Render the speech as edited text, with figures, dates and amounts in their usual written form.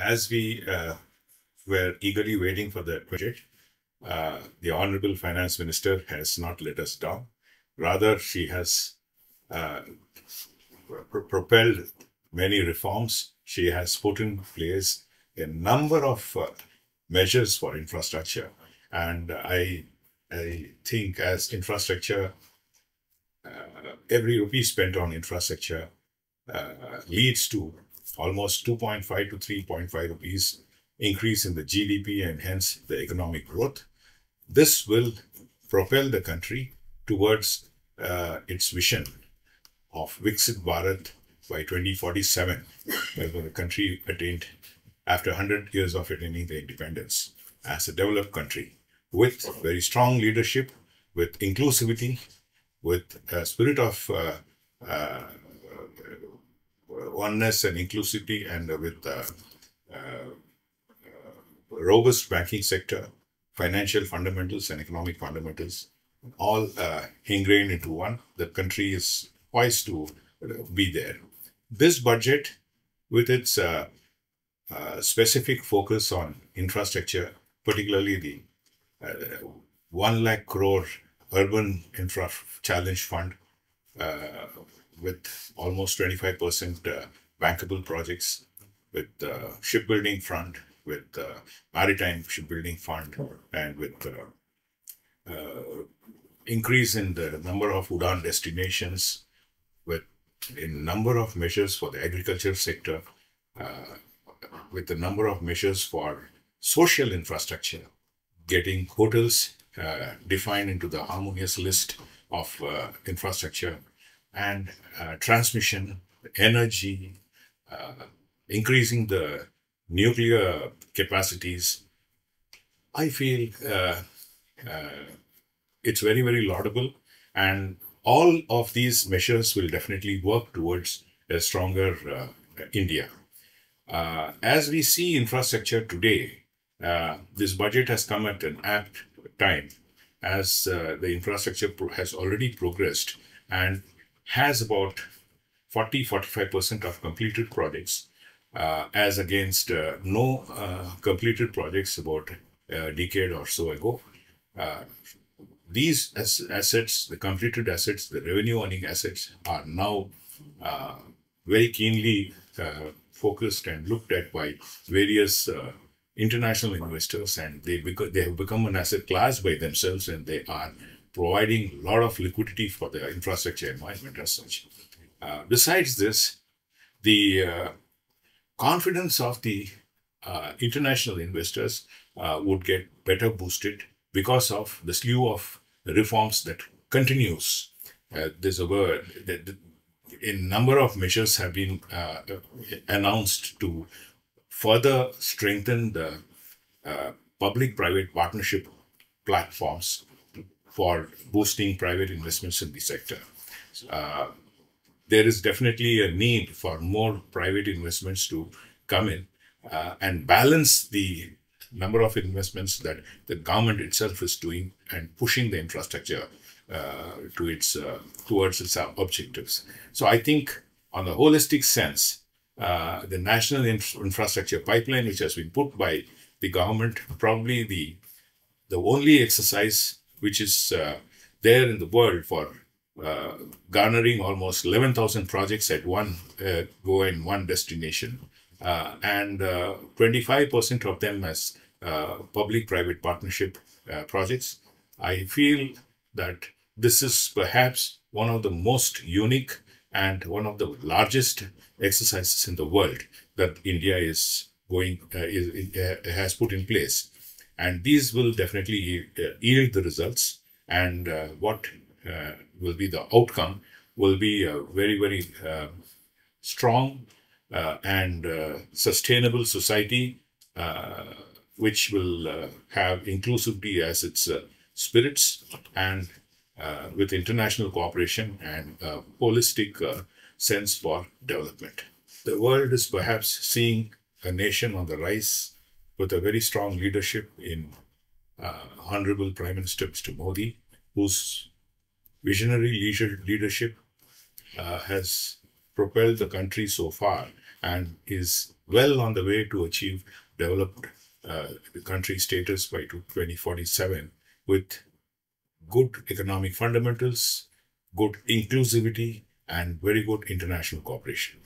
as we were eagerly waiting for the budget, the Honorable Finance Minister has not let us down. Rather, she has propelled many reforms. She has put in place a number of measures for infrastructure. And I think as infrastructure, every rupee spent on infrastructure leads to almost 2.5 to 3.5 rupees increase in the GDP and hence the economic growth. This will propel the country towards its vision of Viksit Bharat by 2047, where the country attained, after 100 years of attaining the independence, as a developed country with very strong leadership, with inclusivity, with a spirit of oneness and inclusivity, and with robust banking sector, financial fundamentals and economic fundamentals, all ingrained into one. The country is poised to be there. This budget, with its specific focus on infrastructure, particularly the 1 lakh crore urban infra challenge fund, with almost 25% bankable projects, with shipbuilding front, with maritime shipbuilding fund, and with increase in the number of Udan destinations, with a number of measures for the agriculture sector, with a number of measures for social infrastructure, getting hotels defined into the harmonious list of infrastructure, and transmission, energy, increasing the nuclear capacities. I feel it's very, very laudable, and all of these measures will definitely work towards a stronger India. As we see infrastructure today, this budget has come at an apt time, as the infrastructure has already progressed and has about 40-45% of completed projects, as against no completed projects about a decade or so ago. These assets, the completed assets, the revenue earning assets, are now very keenly focused and looked at by various international investors, and they have become an asset class by themselves, and they are providing a lot of liquidity for the infrastructure environment as such. Besides this, the confidence of the international investors would get better boosted because of the slew of reforms that continues. There's a word that a number of measures have been announced to further strengthen the public-private partnership platforms for boosting private investments in the sector. There is definitely a need for more private investments to come in and balance the number of investments that the government itself is doing and pushing the infrastructure towards its objectives. So I think, on a holistic sense, the national infrastructure pipeline, which has been put by the government, probably the only exercise which is there in the world for garnering almost 11,000 projects at one go in one destination, and 25% of them as public-private partnership projects. I feel that this is perhaps one of the most unique and one of the largest exercises in the world that India is has put in place, and these will definitely yield the results. And what will be the outcome will be a very, very strong and sustainable society, which will have inclusivity as its spirits, and with international cooperation and holistic sense for development. The world is perhaps seeing a nation on the rise with a very strong leadership in Honorable Prime Minister Mr. Modi, whose visionary leadership has propelled the country so far and is well on the way to achieve developed country status by 2047 with good economic fundamentals, good inclusivity, and very good international cooperation.